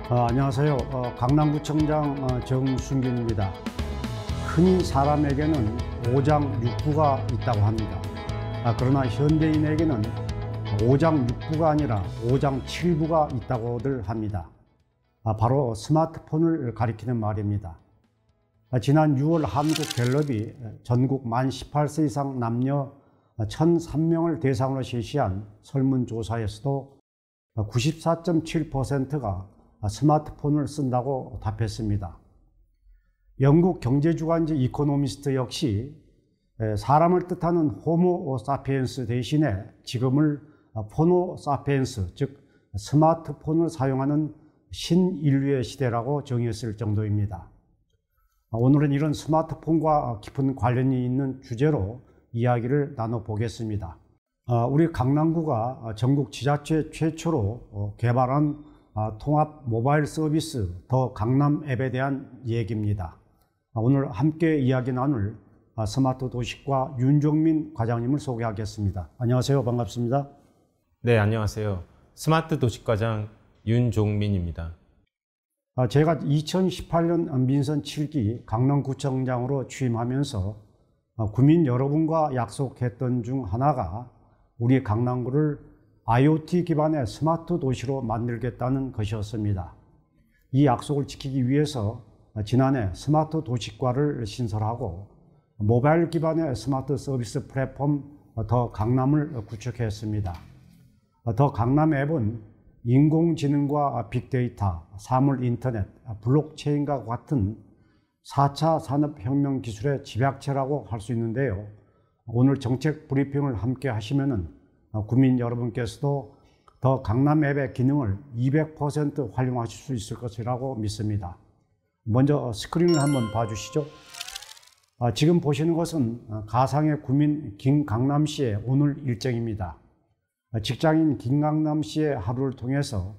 안녕하세요. 강남구청장 정순균입니다. 흔히 사람에게는 오장육부가 있다고 합니다. 그러나 현대인에게는 오장육부가 아니라 오장칠부가 있다고들 합니다. 바로 스마트폰을 가리키는 말입니다. 지난 6월 한국갤럽이 전국 만 18세 이상 남녀 1,003명을 대상으로 실시한 설문조사에서도 94.7%가 스마트폰을 쓴다고 답했습니다. 영국 경제주간지 이코노미스트 역시 사람을 뜻하는 호모 사피엔스 대신에 지금을 포노 사피엔스, 즉 스마트폰을 사용하는 신인류의 시대라고 정의했을 정도입니다. 오늘은 이런 스마트폰과 깊은 관련이 있는 주제로 이야기를 나눠보겠습니다. 우리 강남구가 전국 지자체 최초로 개발한 통합 모바일 서비스 더 강남 앱에 대한 얘기입니다. 오늘 함께 이야기 나눌 스마트 도시과 윤종민 과장님을 소개하겠습니다. 안녕하세요. 반갑습니다. 네, 안녕하세요. 스마트 도시과장 윤종민입니다. 제가 2018년 민선 7기 강남구청장으로 취임하면서 구민 여러분과 약속했던 중 하나가 우리 강남구를 IoT 기반의 스마트 도시로 만들겠다는 것이었습니다. 이 약속을 지키기 위해서 지난해 스마트 도시과를 신설하고 모바일 기반의 스마트 서비스 플랫폼 더 강남을 구축했습니다. 더 강남 앱은 인공지능과 빅데이터, 사물 인터넷, 블록체인과 같은 4차 산업혁명 기술의 집약체라고 할 수 있는데요. 오늘 정책 브리핑을 함께 하시면은 구민 여러분께서도 더 강남 앱의 기능을 200% 활용하실 수 있을 것이라고 믿습니다. 먼저 스크린을 한번 봐주시죠. 지금 보시는 것은 가상의 구민 김강남 씨의 오늘 일정입니다. 직장인 김강남 씨의 하루를 통해서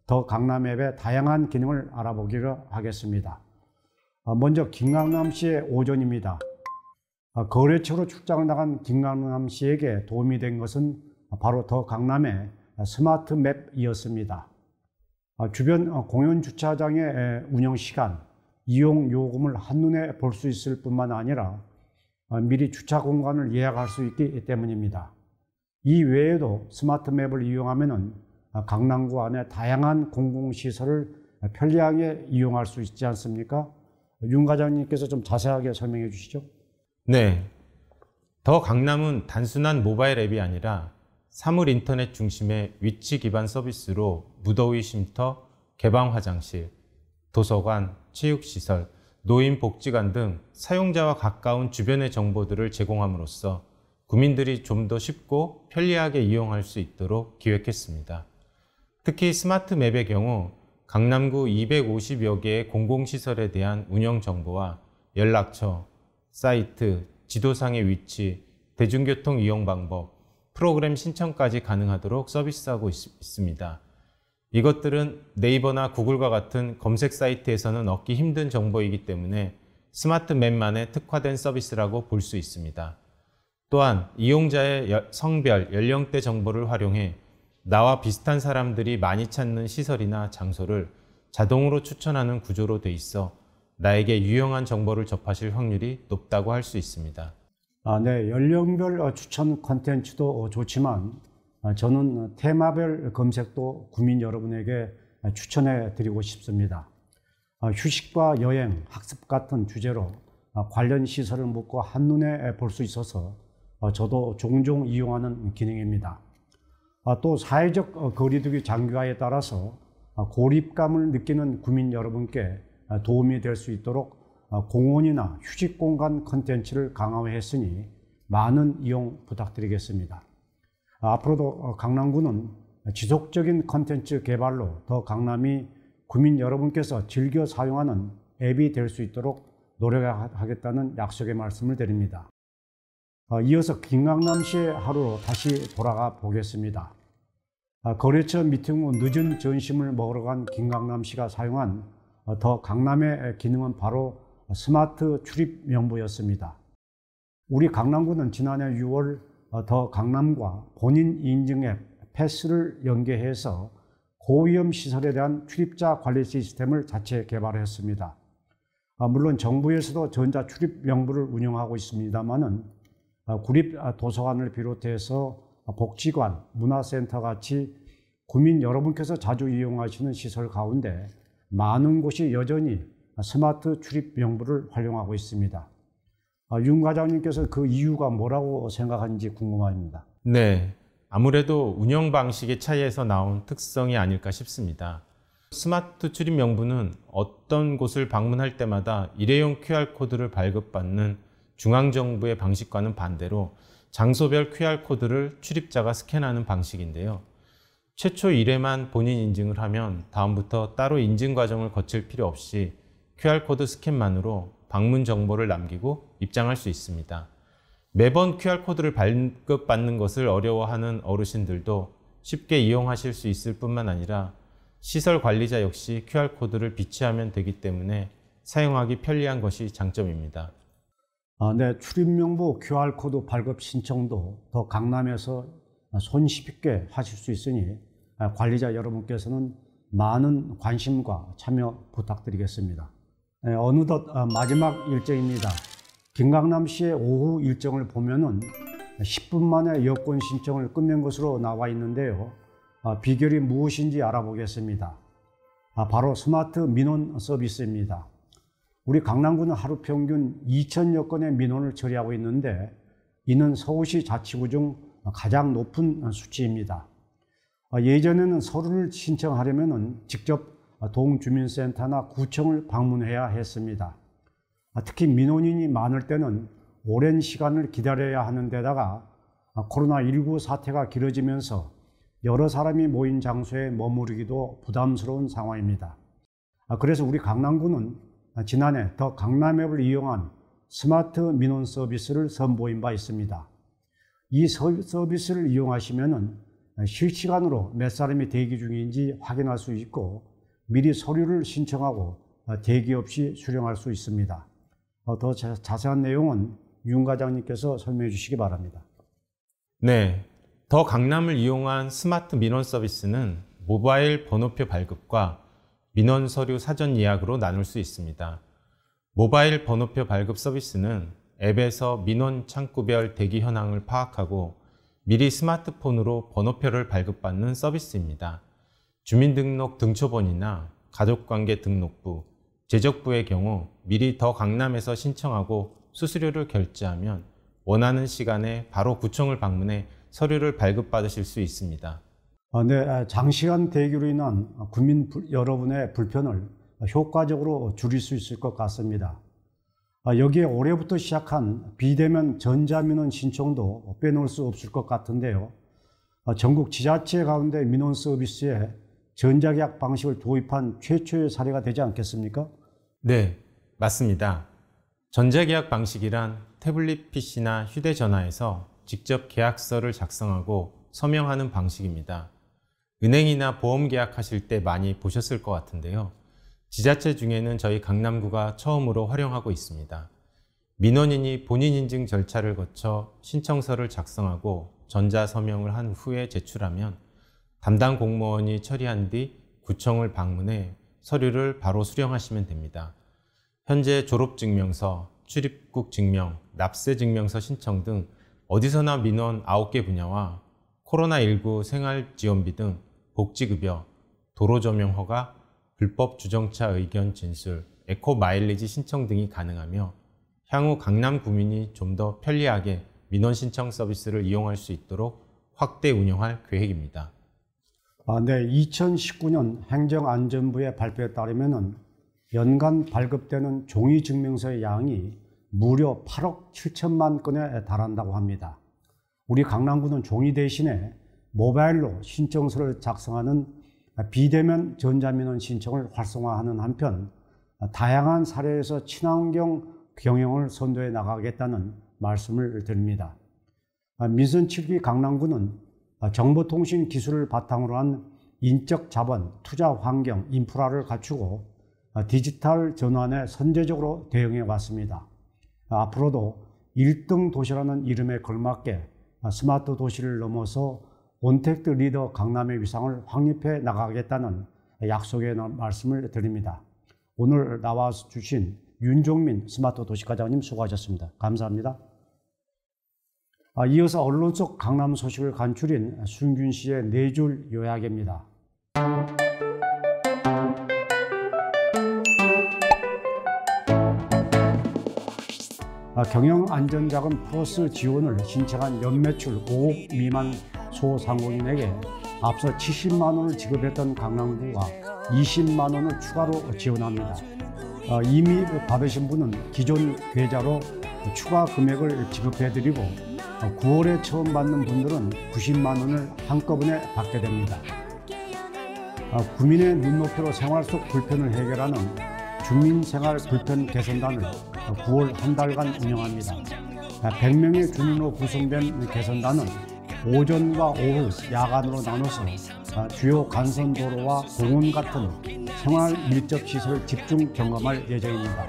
더 강남 앱의 다양한 기능을 알아보기로 하겠습니다. 먼저 김강남 씨의 오전입니다. 거래처로 출장을 나간 김강남 씨에게 도움이 된 것은 바로 더 강남의 스마트 맵이었습니다. 주변 공연 주차장의 운영 시간, 이용 요금을 한눈에 볼 수 있을 뿐만 아니라 미리 주차 공간을 예약할 수 있기 때문입니다. 이 외에도 스마트 맵을 이용하면 강남구 안에 다양한 공공시설을 편리하게 이용할 수 있지 않습니까? 윤 과장님께서 좀 자세하게 설명해 주시죠. 네, 더 강남은 단순한 모바일 앱이 아니라 사물 인터넷 중심의 위치 기반 서비스로 무더위 쉼터, 개방 화장실, 도서관, 체육시설, 노인복지관 등 사용자와 가까운 주변의 정보들을 제공함으로써 구민들이 좀 더 쉽고 편리하게 이용할 수 있도록 기획했습니다. 특히 스마트 맵의 경우 강남구 250여 개의 공공시설에 대한 운영 정보와 연락처, 사이트, 지도상의 위치, 대중교통 이용 방법, 프로그램 신청까지 가능하도록 서비스하고 있습니다. 이것들은 네이버나 구글과 같은 검색 사이트에서는 얻기 힘든 정보이기 때문에 스마트 맵만의 특화된 서비스라고 볼 수 있습니다. 또한 이용자의 성별, 연령대 정보를 활용해 나와 비슷한 사람들이 많이 찾는 시설이나 장소를 자동으로 추천하는 구조로 돼 있어 나에게 유용한 정보를 접하실 확률이 높다고 할 수 있습니다. 네, 연령별 추천 콘텐츠도 좋지만 저는 테마별 검색도 구민 여러분에게 추천해 드리고 싶습니다. 휴식과 여행, 학습 같은 주제로 관련 시설을 묻고 한눈에 볼 수 있어서 저도 종종 이용하는 기능입니다. 또 사회적 거리두기 장기화에 따라서 고립감을 느끼는 구민 여러분께 도움이 될 수 있도록 공원이나 휴식 공간 콘텐츠를 강화했으니 많은 이용 부탁드리겠습니다. 앞으로도 강남구는 지속적인 콘텐츠 개발로 더 강남이 구민 여러분께서 즐겨 사용하는 앱이 될 수 있도록 노력하겠다는 약속의 말씀을 드립니다. 이어서 김강남 씨의 하루로 다시 돌아가 보겠습니다. 거래처 미팅 후 늦은 점심을 먹으러 간 김강남 씨가 사용한 더 강남의 기능은 바로 스마트 출입 명부였습니다. 우리 강남구는 지난해 6월 더 강남과 본인 인증 앱 패스를 연계해서 고위험 시설에 대한 출입자 관리 시스템을 자체 개발했습니다. 물론 정부에서도 전자 출입 명부를 운영하고 있습니다만은 구립 도서관을 비롯해서 복지관, 문화센터 같이 구민 여러분께서 자주 이용하시는 시설 가운데 많은 곳이 여전히 스마트 출입 명부를 활용하고 있습니다. 윤 과장님께서 그 이유가 뭐라고 생각하는지 궁금합니다. 네, 아무래도 운영 방식의 차이에서 나온 특성이 아닐까 싶습니다. 스마트 출입 명부는 어떤 곳을 방문할 때마다 일회용 QR코드를 발급받는 중앙정부의 방식과는 반대로 장소별 QR코드를 출입자가 스캔하는 방식인데요. 최초 1회만 본인 인증을 하면 다음부터 따로 인증 과정을 거칠 필요 없이 QR코드 스캔만으로 방문 정보를 남기고 입장할 수 있습니다. 매번 QR코드를 발급받는 것을 어려워하는 어르신들도 쉽게 이용하실 수 있을 뿐만 아니라 시설 관리자 역시 QR코드를 비치하면 되기 때문에 사용하기 편리한 것이 장점입니다. 네, 출입명부 QR코드 발급 신청도 더 강남에서 손쉽게 하실 수 있으니 관리자 여러분께서는 많은 관심과 참여 부탁드리겠습니다. 어느덧 마지막 일정입니다. 김강남시의 오후 일정을 보면은 10분 만에 여권 신청을 끝낸 것으로 나와 있는데요. 비결이 무엇인지 알아보겠습니다. 바로 스마트 민원 서비스입니다. 우리 강남구는 하루 평균 2,000여 건의 민원을 처리하고 있는데 이는 서울시 자치구 중 가장 높은 수치입니다. 예전에는 서류를 신청하려면 직접 동주민센터나 구청을 방문해야 했습니다. 특히 민원인이 많을 때는 오랜 시간을 기다려야 하는 데다가 코로나19 사태가 길어지면서 여러 사람이 모인 장소에 머무르기도 부담스러운 상황입니다. 그래서 우리 강남구는 지난해 더 강남앱을 이용한 스마트 민원 서비스를 선보인 바 있습니다. 이 서비스를 이용하시면 실시간으로 몇 사람이 대기 중인지 확인할 수 있고 미리 서류를 신청하고 대기 없이 수령할 수 있습니다. 더 자세한 내용은 윤 과장님께서 설명해 주시기 바랍니다. 네, 더 강남을 이용한 스마트 민원 서비스는 모바일 번호표 발급과 민원 서류 사전 예약으로 나눌 수 있습니다. 모바일 번호표 발급 서비스는 앱에서 민원 창구별 대기 현황을 파악하고 미리 스마트폰으로 번호표를 발급받는 서비스입니다. 주민등록 등초번이나 가족관계 등록부, 제적부의 경우 미리 더 강남에서 신청하고 수수료를 결제하면 원하는 시간에 바로 구청을 방문해 서류를 발급받으실 수 있습니다. 네, 장시간 대기로 인한 국민 여러분의 불편을 효과적으로 줄일 수 있을 것 같습니다. 여기에 올해부터 시작한 비대면 전자민원 신청도 빼놓을 수 없을 것 같은데요. 전국 지자체 가운데 민원 서비스에 전자계약 방식을 도입한 최초의 사례가 되지 않겠습니까? 네, 맞습니다. 전자계약 방식이란 태블릿 PC나 휴대전화에서 직접 계약서를 작성하고 서명하는 방식입니다. 은행이나 보험 계약하실 때 많이 보셨을 것 같은데요. 지자체 중에는 저희 강남구가 처음으로 활용하고 있습니다. 민원인이 본인 인증 절차를 거쳐 신청서를 작성하고 전자서명을 한 후에 제출하면 담당 공무원이 처리한 뒤 구청을 방문해 서류를 바로 수령하시면 됩니다. 현재 졸업증명서, 출입국 증명, 납세 증명서 신청 등 어디서나 민원 9개 분야와 코로나19 생활지원비 등 복지급여, 도로조명 허가, 불법 주정차 의견 진술, 에코 마일리지 신청 등이 가능하며 향후 강남 구민이 좀 더 편리하게 민원 신청 서비스를 이용할 수 있도록 확대 운영할 계획입니다. 네, 2019년 행정안전부의 발표에 따르면 연간 발급되는 종이증명서의 양이 무려 8억 7천만 건에 달한다고 합니다. 우리 강남구는 종이 대신에 모바일로 신청서를 작성하는 비대면 전자민원 신청을 활성화하는 한편 다양한 사례에서 친환경 경영을 선도해 나가겠다는 말씀을 드립니다. 민선 7기 강남구는 정보통신 기술을 바탕으로 한 인적 자본, 투자 환경, 인프라를 갖추고 디지털 전환에 선제적으로 대응해 왔습니다. 앞으로도 1등 도시라는 이름에 걸맞게 스마트 도시를 넘어서 온택트 리더 강남의 위상을 확립해 나가겠다는 약속의 말씀을 드립니다. 오늘 나와 주신 윤종민 스마트 도시과장님 수고하셨습니다. 감사합니다. 이어서 언론 속 강남 소식을 간추린 순균 씨의 4줄 요약입니다. 경영안전자금 플러스 지원을 신청한 연매출 5억 미만 소상공인에게 앞서 70만 원을 지급했던 강남구가 20만 원을 추가로 지원합니다. 이미 받으신 분은 기존 계좌로 추가 금액을 지급해드리고 9월에 처음 받는 분들은 90만 원을 한꺼번에 받게 됩니다. 구민의 눈높이로 생활 속 불편을 해결하는 주민생활 불편 개선단을 9월 한 달간 운영합니다. 100명의 주민으로 구성된 개선단은 오전과 오후, 야간으로 나눠서 주요 간선도로와 공원 같은 생활 밀접 시설 집중 점검할 예정입니다.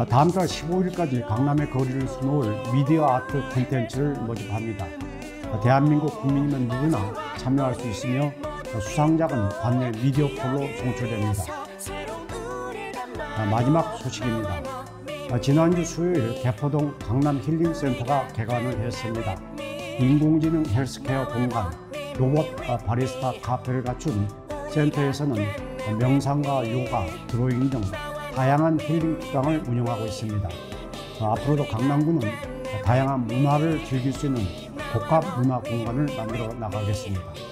다음 달 15일까지 강남의 거리를 수놓을 미디어 아트 콘텐츠를 모집합니다. 대한민국 국민이면 누구나 참여할 수 있으며 수상작은 관내 미디어 폴로 송출됩니다. 마지막 소식입니다. 지난주 수요일 개포동 강남 힐링센터가 개관을 했습니다. 인공지능 헬스케어 공간, 로봇 바리스타 카페를 갖춘 센터에서는 명상과 요가, 드로잉 등 다양한 힐링 특강을 운영하고 있습니다. 앞으로도 강남구는 다양한 문화를 즐길 수 있는 복합 문화 공간을 만들어 나가겠습니다.